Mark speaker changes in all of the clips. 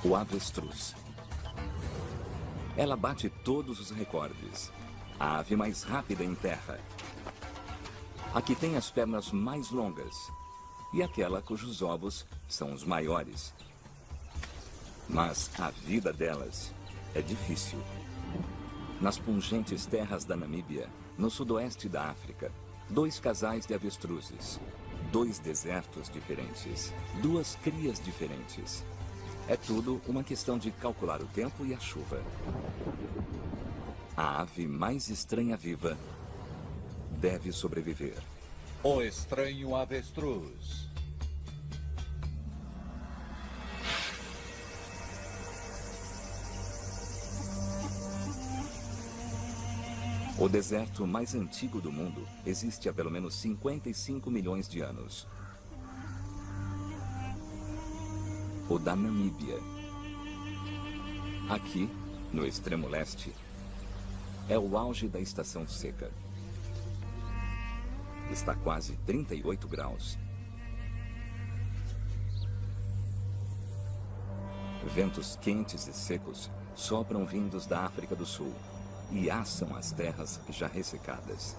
Speaker 1: O avestruz. Ela bate todos os recordes. A ave mais rápida em terra. A que tem as pernas mais longas. E aquela cujos ovos são os maiores. Mas a vida delas é difícil. Nas pungentes terras da Namíbia, no sudoeste da África, 2 casais de avestruzes, 2 desertos diferentes, 2 crias diferentes. É tudo uma questão de calcular o tempo e a chuva. A ave mais estranha viva deve sobreviver.
Speaker 2: O estranho avestruz.
Speaker 1: O deserto mais antigo do mundo existe há pelo menos 55 milhões de anos. O da Namíbia. Aqui, no extremo leste, é o auge da estação seca. Está quase 38 graus. Ventos quentes e secos sopram vindos da África do Sul e assam as terras já ressecadas.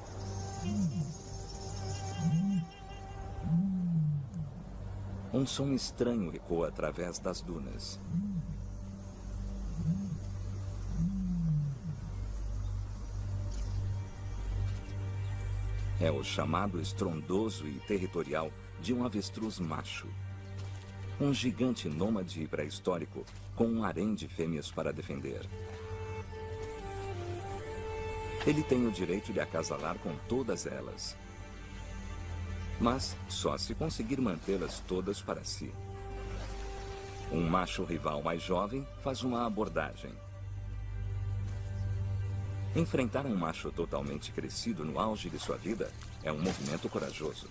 Speaker 1: Um som estranho ecoa através das dunas. É o chamado estrondoso e territorial de um avestruz macho. Um gigante nômade e pré-histórico com um harém de fêmeas para defender. Ele tem o direito de acasalar com todas elas. Mas só se conseguir mantê-las todas para si. Um macho rival mais jovem faz uma abordagem. Enfrentar um macho totalmente crescido no auge de sua vida é um movimento corajoso.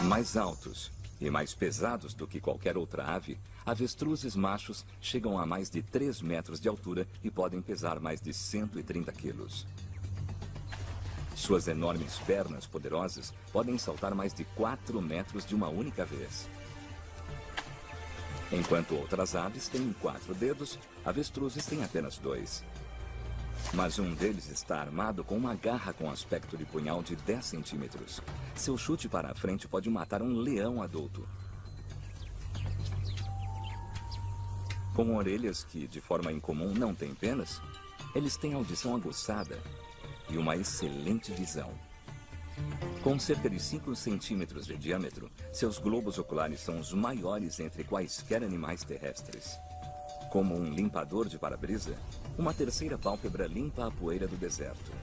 Speaker 1: Mais altos e mais pesados do que qualquer outra ave, avestruzes machos chegam a mais de 3 metros de altura e podem pesar mais de 130 quilos. Suas enormes pernas poderosas podem saltar mais de 4 metros de uma única vez. Enquanto outras aves têm 4 dedos, avestruzes têm apenas 2. Mas um deles está armado com uma garra com aspecto de punhal de 10 centímetros. Seu chute para a frente pode matar um leão adulto. Com orelhas que, de forma incomum, não têm penas, eles têm audição aguçada e uma excelente visão. Com cerca de 5 centímetros de diâmetro, seus globos oculares são os maiores entre quaisquer animais terrestres. Como um limpador de para-brisa, uma terceira pálpebra limpa a poeira do deserto.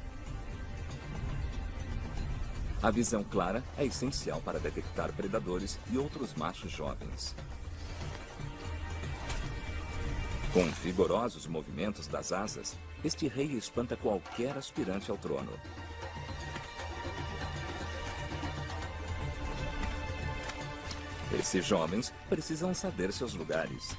Speaker 1: A visão clara é essencial para detectar predadores e outros machos jovens. Com vigorosos movimentos das asas, este rei espanta qualquer aspirante ao trono. Esses jovens precisam saber seus lugares.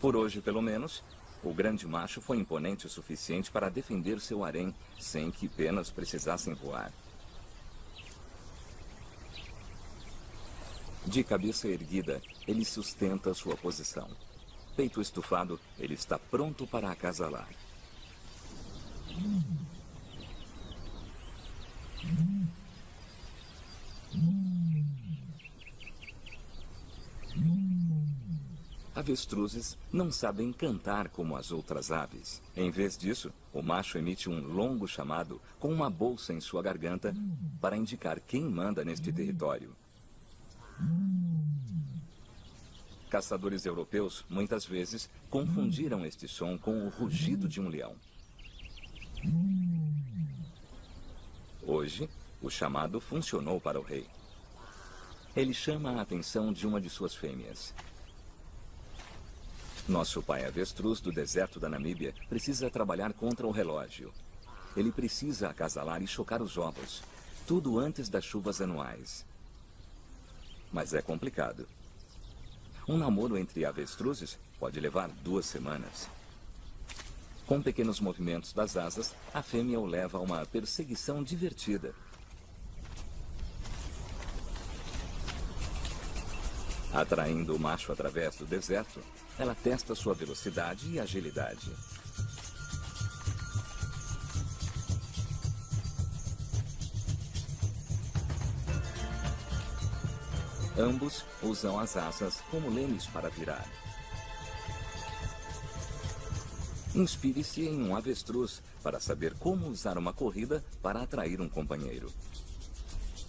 Speaker 1: Por hoje, pelo menos, o grande macho foi imponente o suficiente para defender seu harém sem que penas precisassem voar. De cabeça erguida, ele sustenta sua posição. Peito estufado, ele está pronto para acasalar. Avestruzes não sabem cantar como as outras aves. Em vez disso, o macho emite um longo chamado com uma bolsa em sua garganta para indicar quem manda neste território. Caçadores europeus, muitas vezes, confundiram este som com o rugido de um leão. Hoje, o chamado funcionou para o rei. Ele chama a atenção de uma de suas fêmeas. Nosso pai avestruz do deserto da Namíbia precisa trabalhar contra o relógio. Ele precisa acasalar e chocar os ovos, tudo antes das chuvas anuais. Mas é complicado. Um namoro entre avestruzes pode levar 2 semanas. Com pequenos movimentos das asas, a fêmea o leva a uma perseguição divertida. Atraindo o macho através do deserto, ela testa sua velocidade e agilidade. Ambos usam as asas como lemes para virar. Inspire-se em um avestruz para saber como usar uma corrida para atrair um companheiro.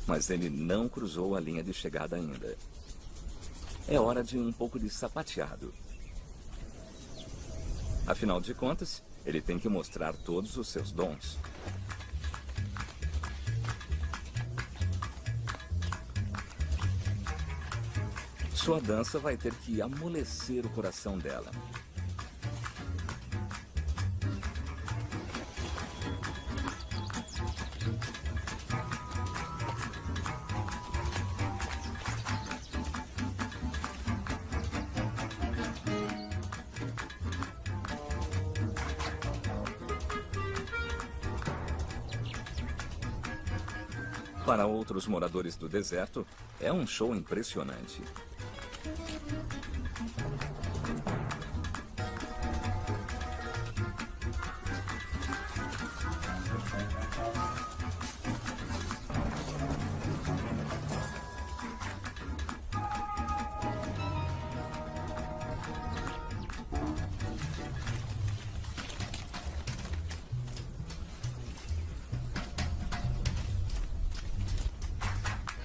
Speaker 1: Mas ele não cruzou a linha de chegada ainda. É hora de um pouco de sapateado. Afinal de contas, ele tem que mostrar todos os seus dons. Sua dança vai ter que amolecer o coração dela. Para outros moradores do deserto, é um show impressionante.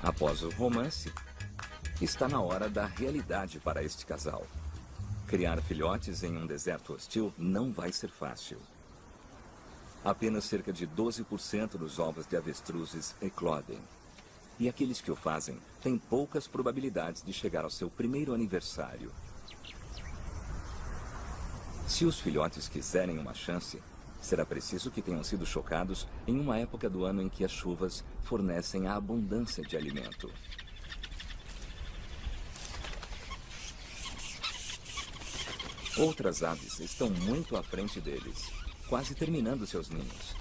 Speaker 1: Após o romance, está na hora da realidade para este casal. Criar filhotes em um deserto hostil não vai ser fácil. Apenas cerca de 12% dos ovos de avestruzes eclodem. E aqueles que o fazem têm poucas probabilidades de chegar ao seu primeiro aniversário. Se os filhotes quiserem uma chance, será preciso que tenham sido chocados em uma época do ano em que as chuvas fornecem a abundância de alimento. Outras aves estão muito à frente deles, quase terminando seus ninhos.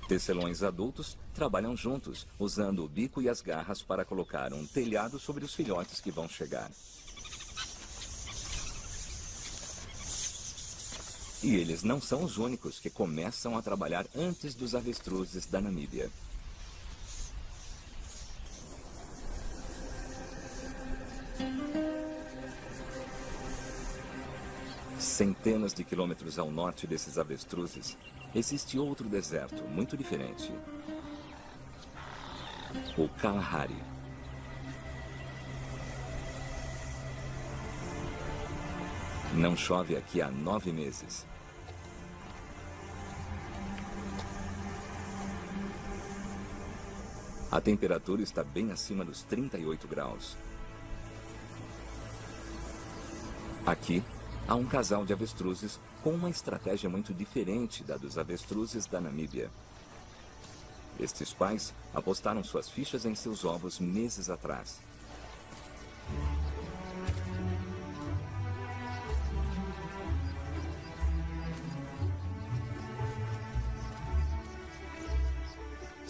Speaker 1: Tecelões adultos trabalham juntos, usando o bico e as garras para colocar um telhado sobre os filhotes que vão chegar. E eles não são os únicos que começam a trabalhar antes dos avestruzes da Namíbia. Centenas de quilômetros ao norte desses avestruzes, existe outro deserto muito diferente. O Kalahari. Não chove aqui há 9 meses. A temperatura está bem acima dos 38 graus. Aqui, há um casal de avestruzes com uma estratégia muito diferente da dos avestruzes da Namíbia. Estes pais apostaram suas fichas em seus ovos meses atrás.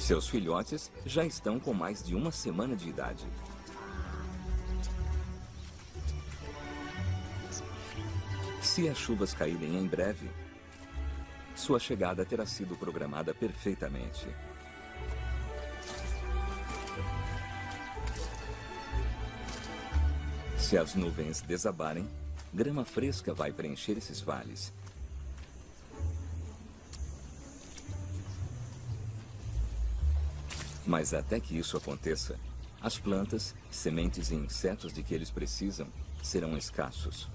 Speaker 1: Seus filhotes já estão com mais de uma semana de idade. Se as chuvas caírem em breve, sua chegada terá sido programada perfeitamente. Se as nuvens desabarem, grama fresca vai preencher esses vales. Mas até que isso aconteça, as plantas, sementes e insetos de que eles precisam serão escassos.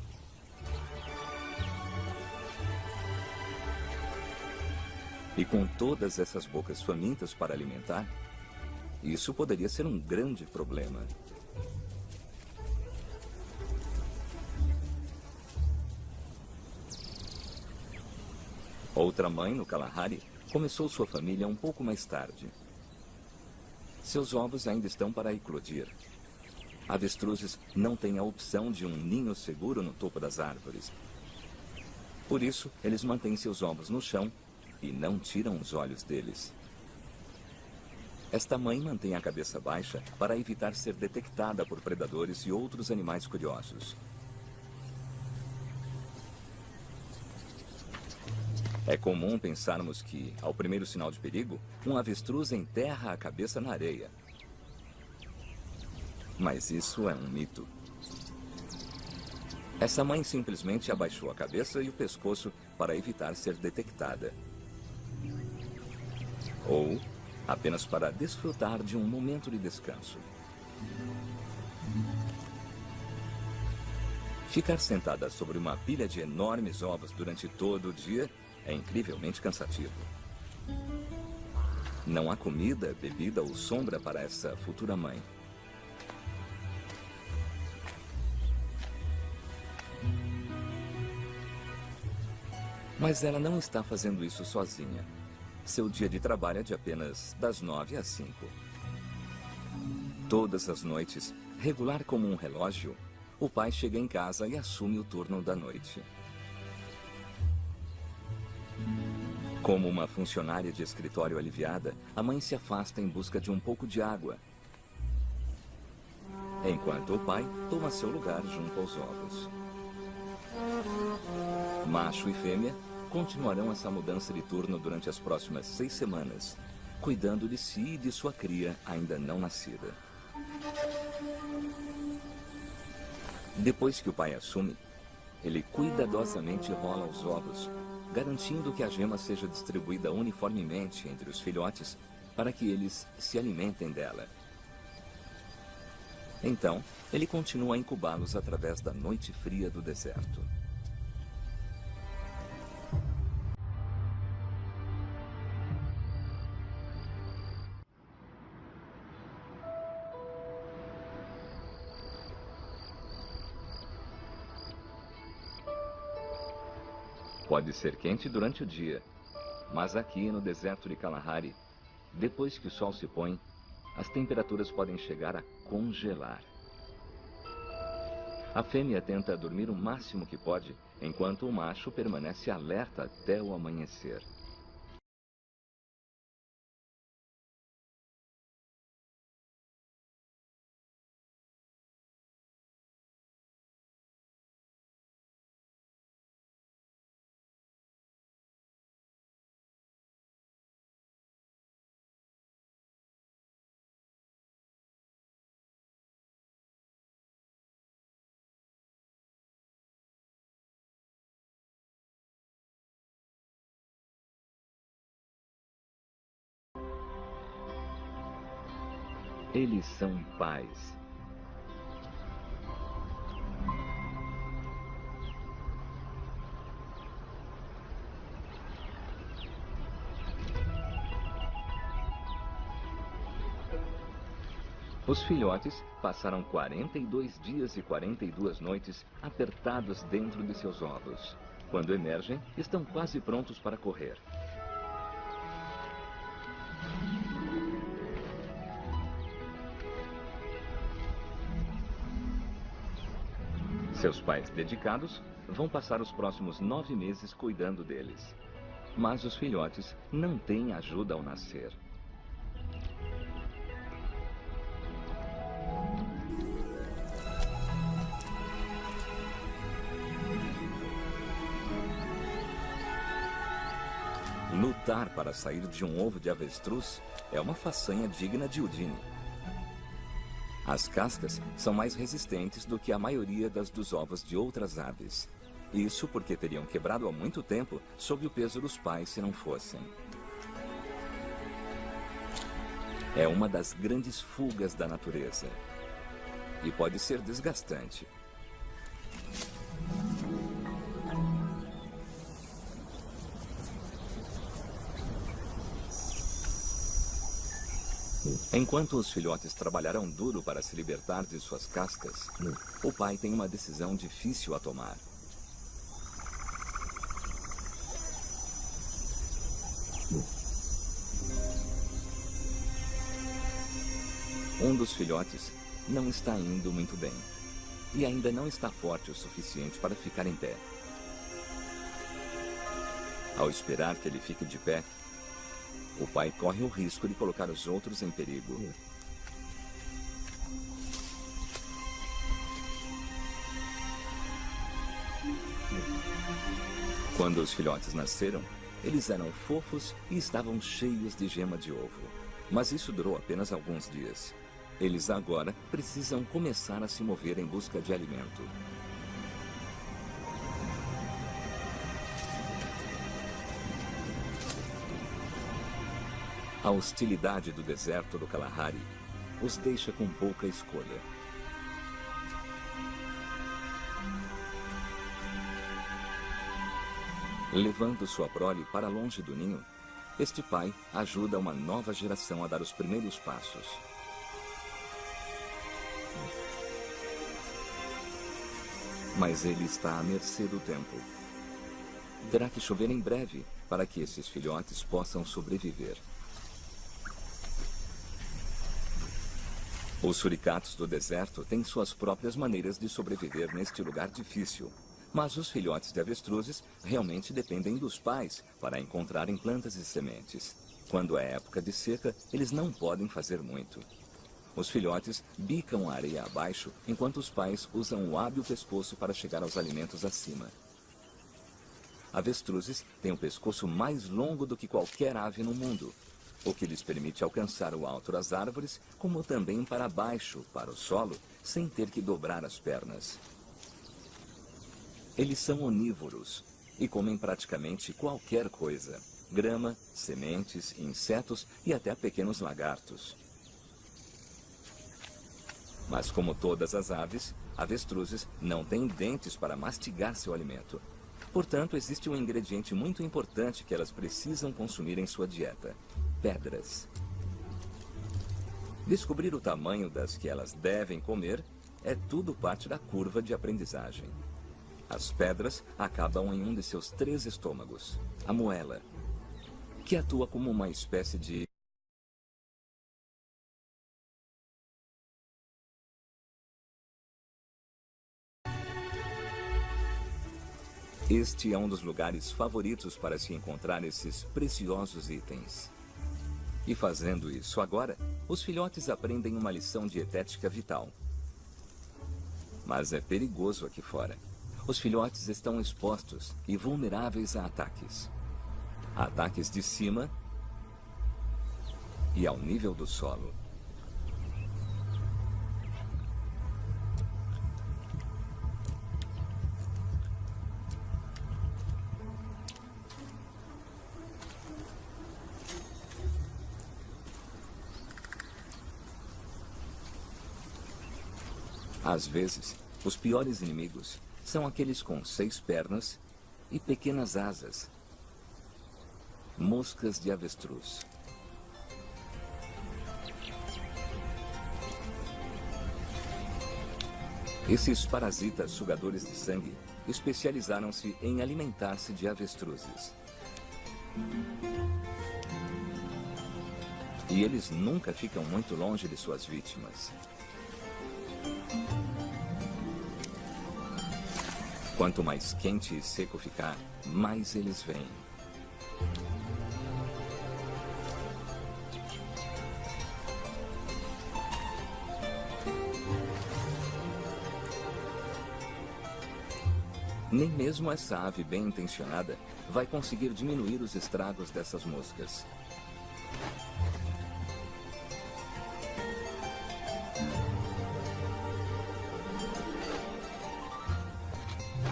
Speaker 1: E com todas essas bocas famintas para alimentar, isso poderia ser um grande problema. Outra mãe no Kalahari começou sua família um pouco mais tarde. Seus ovos ainda estão para eclodir. Avestruzes não têm a opção de um ninho seguro no topo das árvores. Por isso, eles mantêm seus ovos no chão e não tiram os olhos deles. Esta mãe mantém a cabeça baixa para evitar ser detectada por predadores e outros animais curiosos. É comum pensarmos que, ao primeiro sinal de perigo, um avestruz enterra a cabeça na areia. Mas isso é um mito. Essa mãe simplesmente abaixou a cabeça e o pescoço para evitar ser detectada. Ou apenas para desfrutar de um momento de descanso. Ficar sentada sobre uma pilha de enormes ovos durante todo o dia é incrivelmente cansativo. Não há comida, bebida ou sombra para essa futura mãe. Mas ela não está fazendo isso sozinha. Seu dia de trabalho é de apenas das 9 às 5. Todas as noites, regular como um relógio, o pai chega em casa e assume o turno da noite. Como uma funcionária de escritório aliviada, a mãe se afasta em busca de um pouco de água, enquanto o pai toma seu lugar junto aos ovos. Macho e fêmea continuarão essa mudança de turno durante as próximas 6 semanas, cuidando de si e de sua cria ainda não nascida. Depois que o pai assume, ele cuidadosamente rola os ovos, garantindo que a gema seja distribuída uniformemente entre os filhotes para que eles se alimentem dela. Então, ele continua a incubá-los através da noite fria do deserto. Pode ser quente durante o dia, mas aqui no deserto de Kalahari, depois que o sol se põe, as temperaturas podem chegar a congelar. A fêmea tenta dormir o máximo que pode, enquanto o macho permanece alerta até o amanhecer. Eles são pais. Os filhotes passaram 42 dias e 42 noites apertados dentro de seus ovos. Quando emergem, estão quase prontos para correr. Seus pais dedicados vão passar os próximos 9 meses cuidando deles. Mas os filhotes não têm ajuda ao nascer. Lutar para sair de um ovo de avestruz é uma façanha digna de Houdini. As cascas são mais resistentes do que a maioria dos ovos de outras aves. Isso porque teriam quebrado há muito tempo sob o peso dos pais se não fossem. É uma das grandes fugas da natureza. E pode ser desgastante. Enquanto os filhotes trabalharão duro para se libertar de suas cascas, o pai tem uma decisão difícil a tomar. Um dos filhotes não está indo muito bem e ainda não está forte o suficiente para ficar em pé. Ao esperar que ele fique de pé, o pai corre o risco de colocar os outros em perigo. Quando os filhotes nasceram, eles eram fofos e estavam cheios de gema de ovo. Mas isso durou apenas alguns dias. Eles agora precisam começar a se mover em busca de alimento. A hostilidade do deserto do Kalahari os deixa com pouca escolha. Levando sua prole para longe do ninho, este pai ajuda uma nova geração a dar os primeiros passos. Mas ele está à mercê do tempo. Terá que chover em breve para que esses filhotes possam sobreviver. Os suricatos do deserto têm suas próprias maneiras de sobreviver neste lugar difícil. Mas os filhotes de avestruzes realmente dependem dos pais para encontrarem plantas e sementes. Quando é época de seca, eles não podem fazer muito. Os filhotes bicam a areia abaixo, enquanto os pais usam o hábil pescoço para chegar aos alimentos acima. Avestruzes têm o pescoço mais longo do que qualquer ave no mundo, o que lhes permite alcançar o alto das árvores, como também para baixo, para o solo, sem ter que dobrar as pernas. Eles são onívoros e comem praticamente qualquer coisa: grama, sementes, insetos e até pequenos lagartos. Mas como todas as aves, avestruzes não têm dentes para mastigar seu alimento. Portanto, existe um ingrediente muito importante que elas precisam consumir em sua dieta: pedras. Descobrir o tamanho das que elas devem comer é tudo parte da curva de aprendizagem. As pedras acabam em um de seus 3 estômagos, a moela, que atua como uma espécie de Este é um dos lugares favoritos para se encontrar esses preciosos itens. E fazendo isso agora, os filhotes aprendem uma lição dietética vital. Mas é perigoso aqui fora. Os filhotes estão expostos e vulneráveis a ataques. Ataques de cima e ao nível do solo. Às vezes, os piores inimigos são aqueles com 6 pernas e pequenas asas. Moscas de avestruz. Esses parasitas sugadores de sangue especializaram-se em alimentar-se de avestruzes. E eles nunca ficam muito longe de suas vítimas. Quanto mais quente e seco ficar, mais eles vêm. Nem mesmo essa ave bem intencionada vai conseguir diminuir os estragos dessas moscas.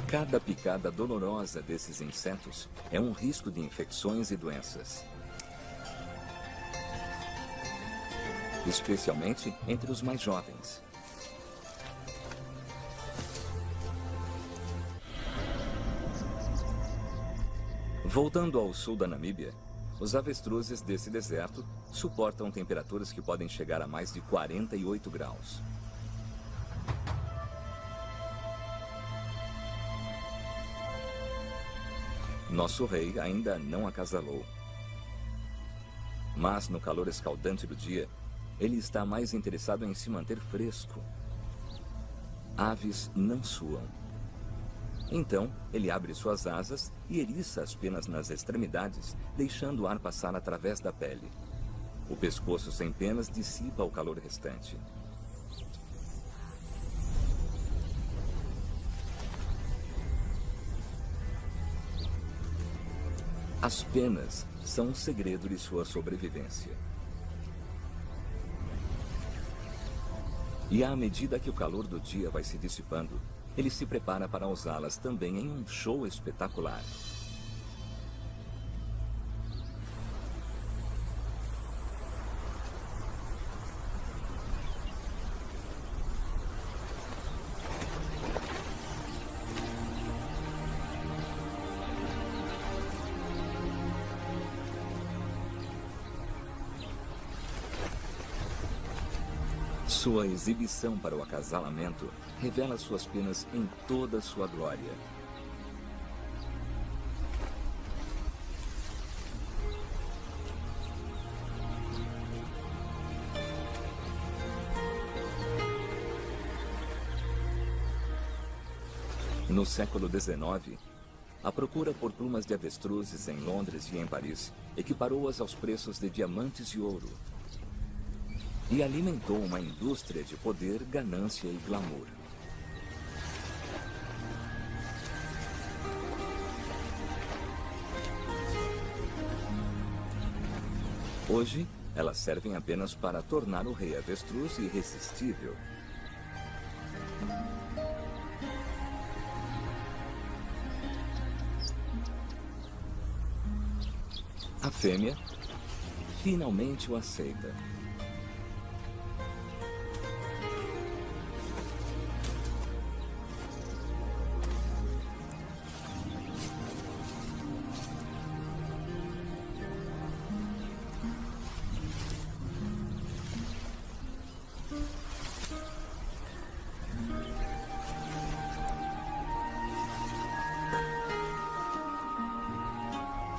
Speaker 1: Cada picada dolorosa desses insetos é um risco de infecções e doenças. Especialmente entre os mais jovens. Voltando ao sul da Namíbia, os avestruzes desse deserto suportam temperaturas que podem chegar a mais de 48 graus. Nosso rei ainda não acasalou. Mas no calor escaldante do dia, ele está mais interessado em se manter fresco. Aves não suam. Então, ele abre suas asas e eriça as penas nas extremidades, deixando o ar passar através da pele. O pescoço sem penas dissipa o calor restante. As penas são o segredo de sua sobrevivência. E à medida que o calor do dia vai se dissipando, ele se prepara para usá-las também em um show espetacular. Sua exibição para o acasalamento revela suas penas em toda sua glória. No século XIX, a procura por plumas de avestruzes em Londres e em Paris equiparou-as aos preços de diamantes e ouro. E alimentou uma indústria de poder, ganância e glamour. Hoje, elas servem apenas para tornar o rei avestruz irresistível. A fêmea finalmente o aceita.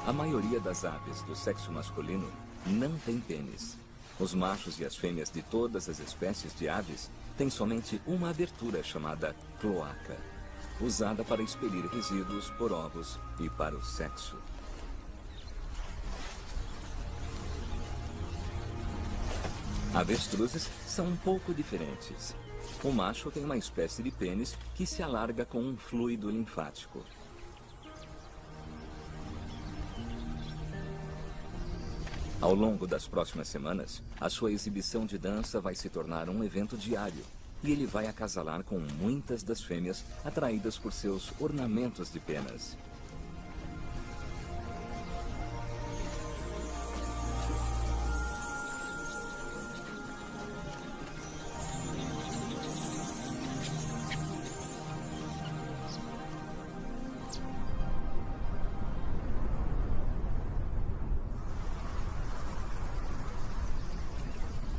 Speaker 1: A maioria das aves do sexo masculino não tem pênis. Os machos e as fêmeas de todas as espécies de aves têm somente uma abertura chamada cloaca, usada para expelir resíduos por ovos e para o sexo. Avestruzes são um pouco diferentes. O macho tem uma espécie de pênis que se alarga com um fluido linfático. Ao longo das próximas semanas, a sua exibição de dança vai se tornar um evento diário, e ele vai acasalar com muitas das fêmeas atraídas por seus ornamentos de penas.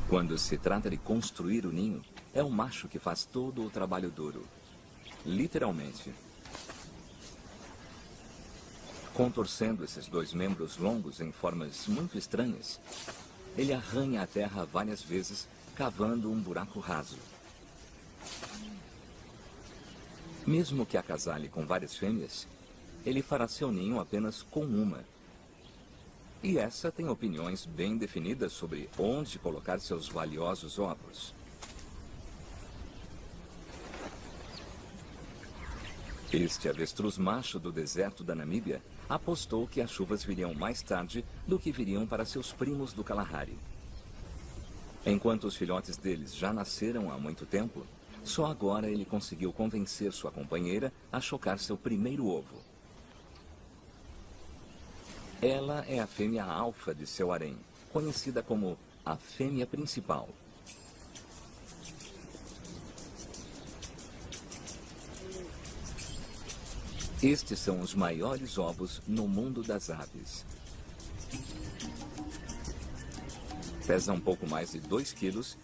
Speaker 1: Quando se trata de construir o ninho, é o macho que faz todo o trabalho duro. Literalmente. Contorcendo esses dois membros longos em formas muito estranhas, ele arranha a terra várias vezes, cavando um buraco raso. Mesmo que acasale com várias fêmeas, ele fará seu ninho apenas com uma. E essa tem opiniões bem definidas sobre onde colocar seus valiosos ovos. Este avestruz macho do deserto da Namíbia apostou que as chuvas viriam mais tarde do que viriam para seus primos do Kalahari. Enquanto os filhotes deles já nasceram há muito tempo, só agora ele conseguiu convencer sua companheira a chocar seu primeiro ovo. Ela é a fêmea alfa de seu harém, conhecida como a fêmea principal. Estes são os maiores ovos no mundo das aves. Pesa um pouco mais de 2 quilos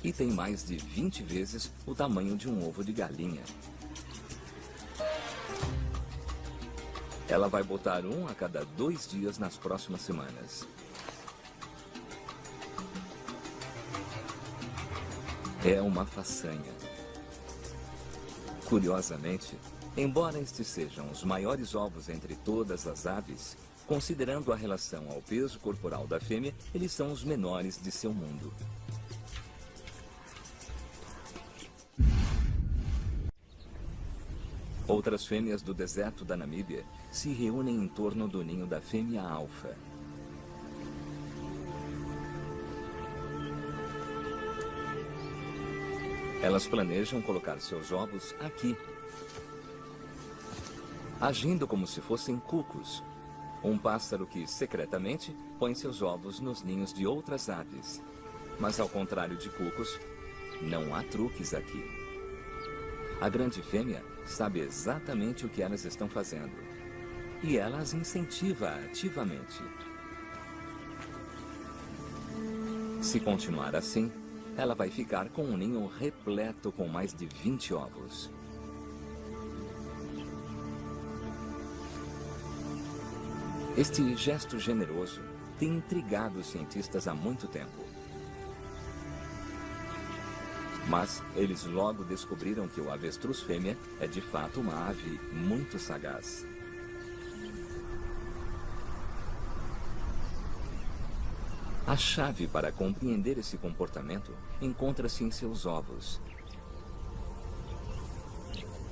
Speaker 1: e tem mais de 20 vezes o tamanho de um ovo de galinha. Ela vai botar um a cada 2 dias nas próximas semanas. É uma façanha. Curiosamente, Embora estes sejam os maiores ovos entre todas as aves, considerando a relação ao peso corporal da fêmea, eles são os menores de seu mundo. Outras fêmeas do deserto da Namíbia se reúnem em torno do ninho da fêmea alfa. Elas planejam colocar seus ovos aqui, agindo como se fossem cucos, um pássaro que, secretamente, põe seus ovos nos ninhos de outras aves. Mas, ao contrário de cucos, não há truques aqui. A grande fêmea sabe exatamente o que elas estão fazendo, e ela as incentiva ativamente. Se continuar assim, ela vai ficar com um ninho repleto com mais de 20 ovos. Este gesto generoso tem intrigado os cientistas há muito tempo. Mas eles logo descobriram que o avestruz fêmea é de fato uma ave muito sagaz. A chave para compreender esse comportamento encontra-se em seus ovos.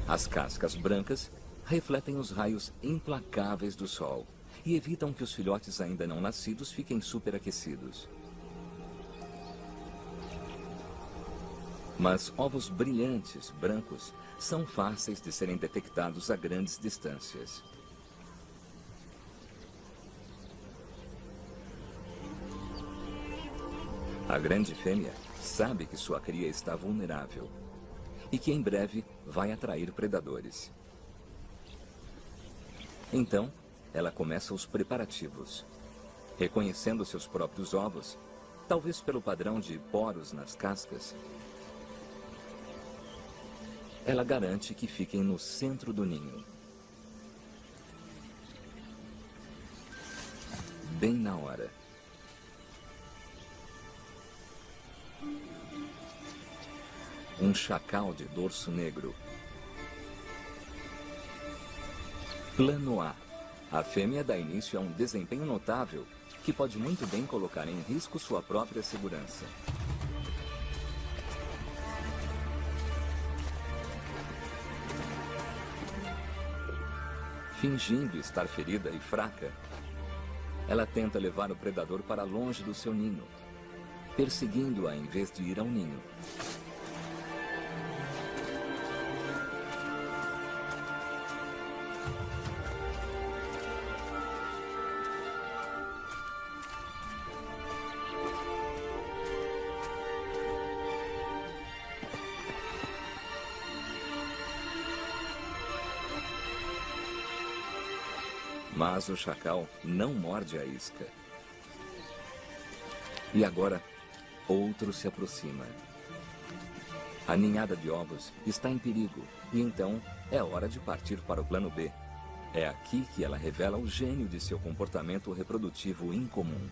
Speaker 1: As cascas brancas refletem os raios implacáveis do sol e evitam que os filhotes ainda não nascidos fiquem superaquecidos. Mas ovos brilhantes, brancos, são fáceis de serem detectados a grandes distâncias. A grande fêmea sabe que sua cria está vulnerável e que em breve vai atrair predadores. Então, ela começa os preparativos. Reconhecendo seus próprios ovos, talvez pelo padrão de poros nas cascas, ela garante que fiquem no centro do ninho. Bem na hora. Um chacal de dorso negro. Plano A. A fêmea dá início a um desempenho notável que pode muito bem colocar em risco sua própria segurança. Fingindo estar ferida e fraca, ela tenta levar o predador para longe do seu ninho, perseguindo-a em vez de ir ao ninho. Mas o chacal não morde a isca. E agora, outro se aproxima. A ninhada de ovos está em perigo, e então é hora de partir para o plano B. É aqui que ela revela o gênio de seu comportamento reprodutivo incomum.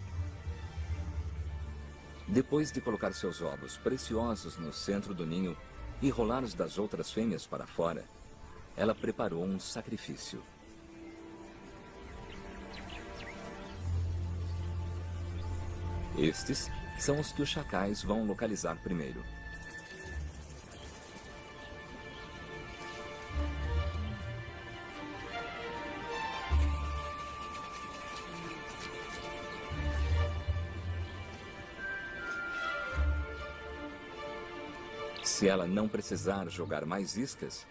Speaker 1: Depois de colocar seus ovos preciosos no centro do ninho e rolar os das outras fêmeas para fora, ela preparou um sacrifício. Estes são os que os chacais vão localizar primeiro. Se ela não precisar jogar mais iscas,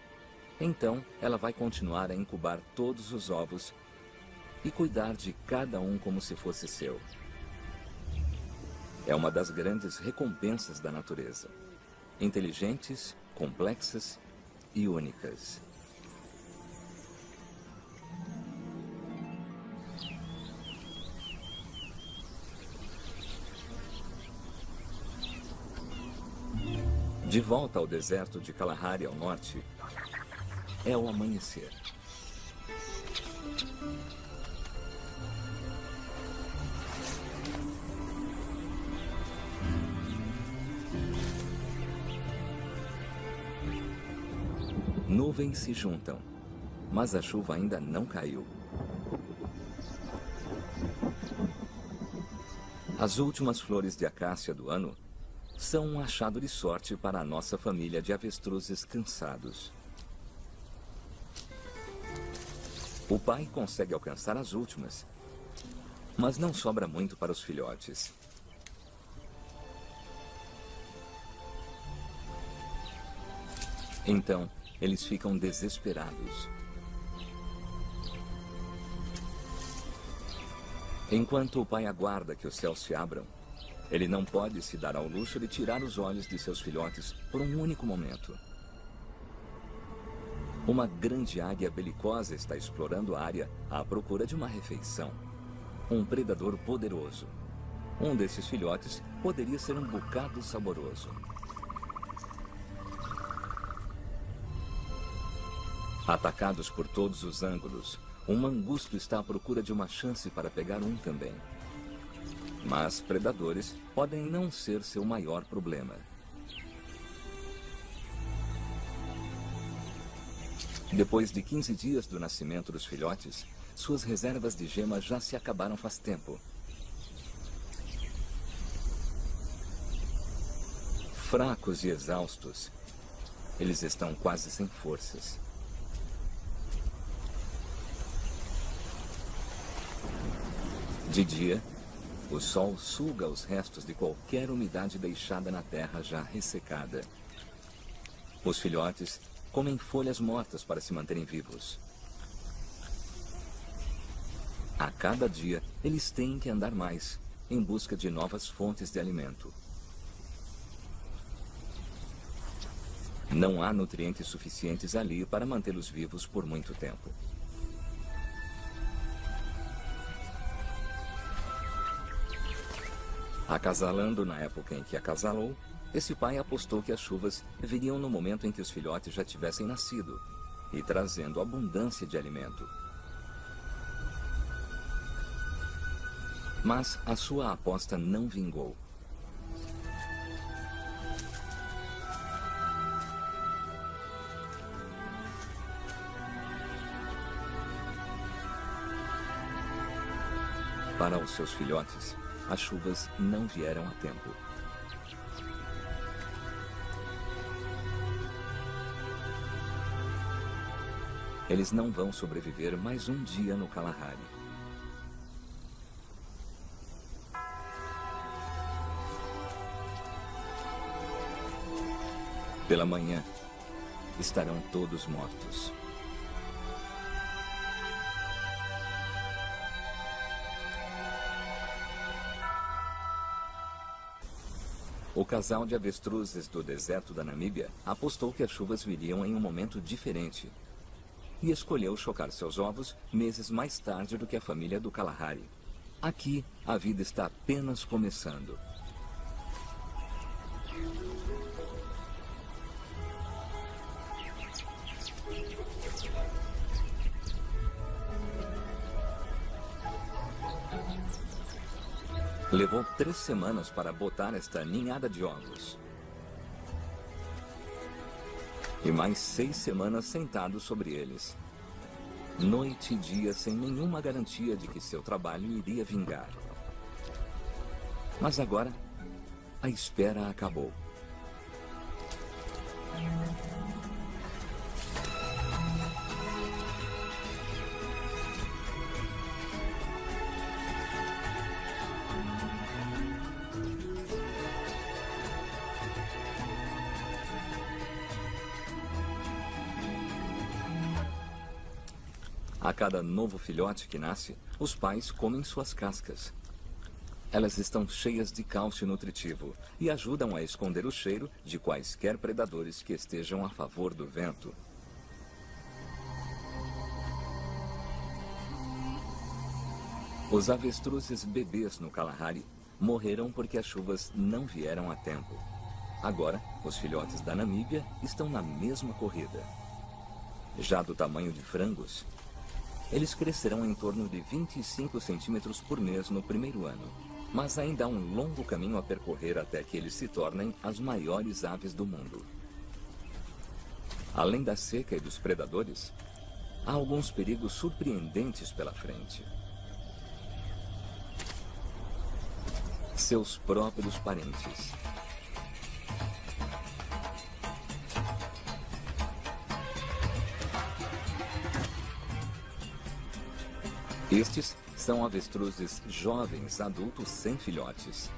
Speaker 1: então ela vai continuar a incubar todos os ovos e cuidar de cada um como se fosse seu. É uma das grandes recompensas da natureza. Inteligentes, complexas e únicas. De volta ao deserto de Kalahari ao norte, é o amanhecer. Nuvens se juntam mas a chuva ainda não caiu. As últimas flores de acácia do ano são um achado de sorte para a nossa família de avestruzes cansados. O pai consegue alcançar as últimas, mas não sobra muito para os filhotes. Então, eles ficam desesperados. Enquanto o pai aguarda que os céus se abram, ele não pode se dar ao luxo de tirar os olhos de seus filhotes por um único momento. Uma grande águia belicosa está explorando a área à procura de uma refeição. Um predador poderoso. Um desses filhotes poderia ser um bocado saboroso. Atacados por todos os ângulos, um mangusto está à procura de uma chance para pegar um também. Mas predadores podem não ser seu maior problema. Depois de 15 dias do nascimento dos filhotes, suas reservas de gema já se acabaram faz tempo. Fracos e exaustos, eles estão quase sem forças. De dia, o sol suga os restos de qualquer umidade deixada na terra já ressecada. Os filhotes comem folhas mortas para se manterem vivos. A cada dia, eles têm que andar mais, em busca de novas fontes de alimento. Não há nutrientes suficientes ali para mantê-los vivos por muito tempo. Acasalando na época em que acasalou, esse pai apostou que as chuvas viriam no momento em que os filhotes já tivessem nascido e trazendo abundância de alimento. Mas a sua aposta não vingou. Para os seus filhotes, as chuvas não vieram a tempo. Eles não vão sobreviver mais um dia no Kalahari. Pela manhã, estarão todos mortos. O casal de avestruzes do deserto da Namíbia apostou que as chuvas viriam em um momento diferente e escolheu chocar seus ovos meses mais tarde do que a família do Kalahari. Aqui, a vida está apenas começando. Levou 3 semanas para botar esta ninhada de ovos. E mais 6 semanas sentado sobre eles. Noite e dia sem nenhuma garantia de que seu trabalho iria vingar. Mas agora, a espera acabou. A cada novo filhote que nasce, os pais comem suas cascas. Elas estão cheias de cálcio nutritivo e ajudam a esconder o cheiro de quaisquer predadores que estejam a favor do vento. Os avestruzes bebês no Kalahari morreram porque as chuvas não vieram a tempo. Agora, os filhotes da Namíbia estão na mesma corrida. Já do tamanho de frangos, eles crescerão em torno de 25 centímetros por mês no primeiro ano. Mas ainda há um longo caminho a percorrer até que eles se tornem as maiores aves do mundo. Além da seca e dos predadores, há alguns perigos surpreendentes pela frente. Seus próprios parentes. Estes são avestruzes jovens adultos sem filhotes.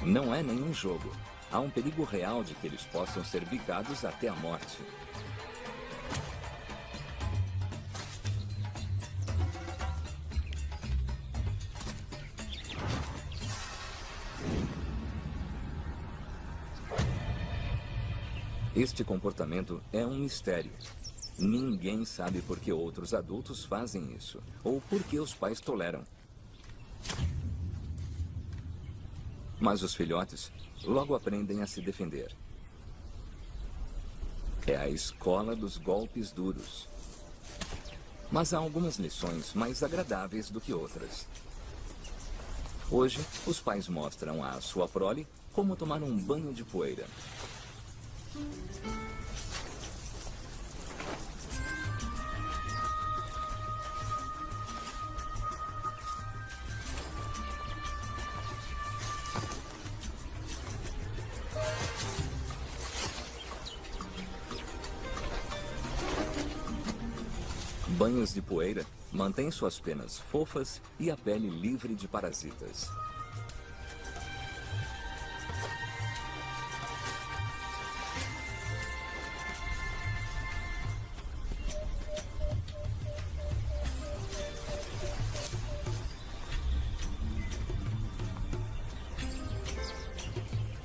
Speaker 1: Não é nenhum jogo. Há um perigo real de que eles possam ser bicados até a morte. Este comportamento é um mistério. Ninguém sabe por que outros adultos fazem isso, ou por que os pais toleram. Mas os filhotes logo aprendem a se defender. É a escola dos golpes duros. Mas há algumas lições mais agradáveis do que outras. Hoje, os pais mostram à sua prole como tomar um banho de poeira. Banhos de poeira mantêm suas penas fofas e a pele livre de parasitas.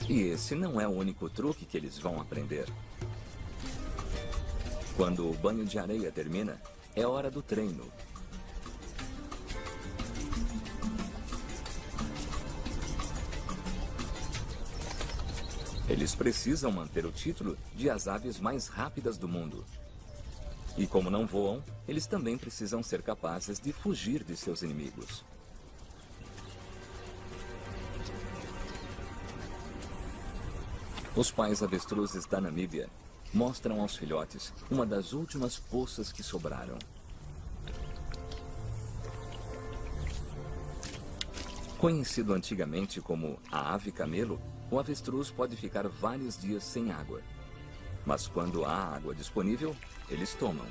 Speaker 1: E esse não é o único truque que eles vão aprender. Quando o banho de areia termina, é hora do treino. Eles precisam manter o título de as aves mais rápidas do mundo. E como não voam, eles também precisam ser capazes de fugir de seus inimigos. Os pais avestruzes da Namíbia mostram aos filhotes uma das últimas poças que sobraram. Conhecido antigamente como a ave camelo, o avestruz pode ficar vários dias sem água. Mas quando há água disponível, eles tomam.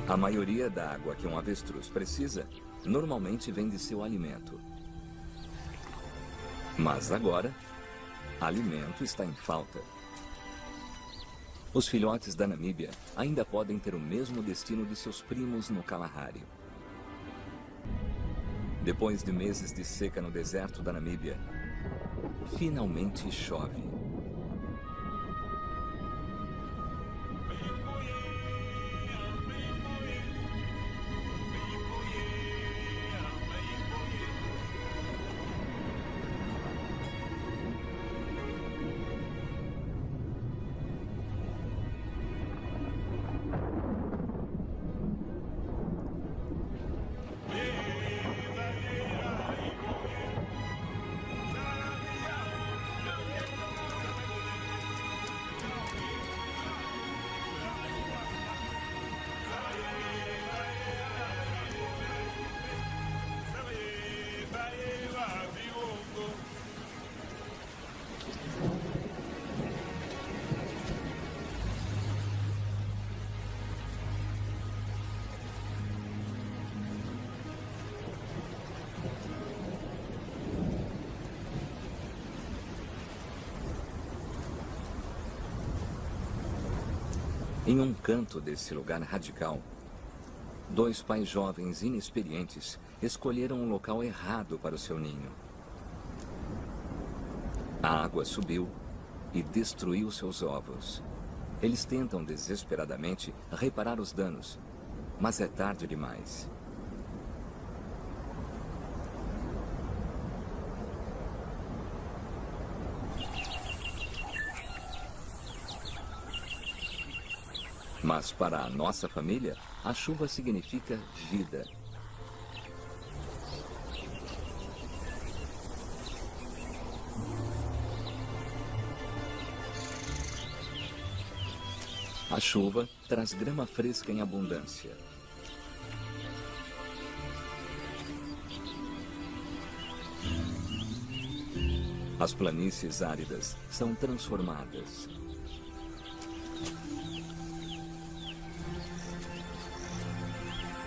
Speaker 1: A maioria da água que um avestruz precisa normalmente vem de seu alimento. Mas agora, alimento está em falta. Os filhotes da Namíbia ainda podem ter o mesmo destino de seus primos no Kalahari. Depois de meses de seca no deserto da Namíbia, finalmente chove. Em um canto desse lugar radical, dois pais jovens inexperientes escolheram um local errado para o seu ninho. A água subiu e destruiu seus ovos. Eles tentam desesperadamente reparar os danos, mas é tarde demais. Mas para a nossa família, a chuva significa vida. A chuva traz grama fresca em abundância. As planícies áridas são transformadas.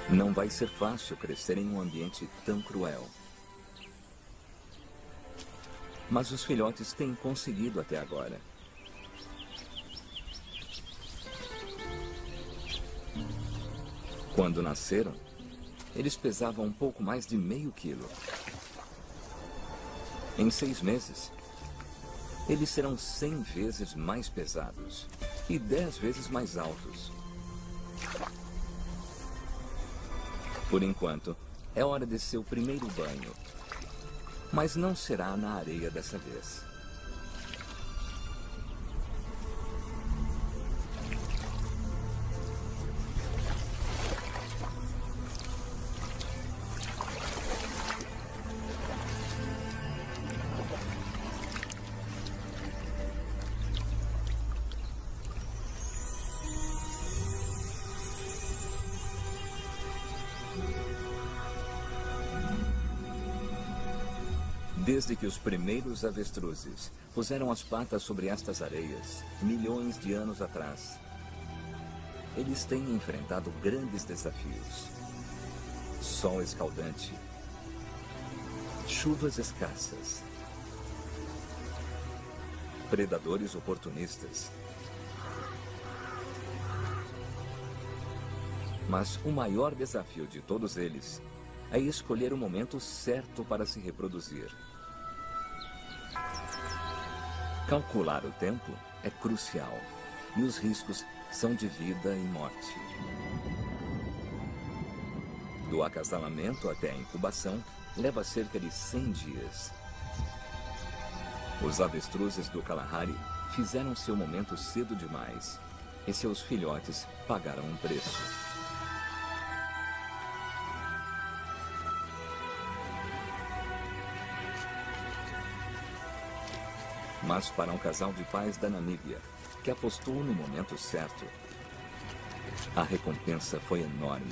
Speaker 1: Não vai ser fácil crescer em um ambiente tão cruel. Mas os filhotes têm conseguido até agora. Quando nasceram, eles pesavam um pouco mais de meio quilo. Em 6 meses, eles serão 100 vezes mais pesados e 10 vezes mais altos. Por enquanto, é hora de seu primeiro banho, mas não será na areia dessa vez. Desde que os primeiros avestruzes puseram as patas sobre estas areias, milhões de anos atrás, eles têm enfrentado grandes desafios. Sol escaldante, chuvas escassas, predadores oportunistas. Mas o maior desafio de todos eles é escolher o momento certo para se reproduzir. Calcular o tempo é crucial e os riscos são de vida e morte. Do acasalamento até a incubação leva cerca de 100 dias. Os avestruzes do Kalahari fizeram seu momento cedo demais e seus filhotes pagaram um preço. Mas para um casal de pais da Namíbia, que apostou no momento certo, a recompensa foi enorme.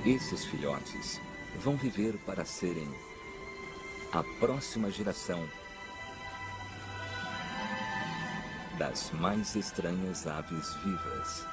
Speaker 1: Esses filhotes vão viver para serem a próxima geração das mais estranhas aves vivas.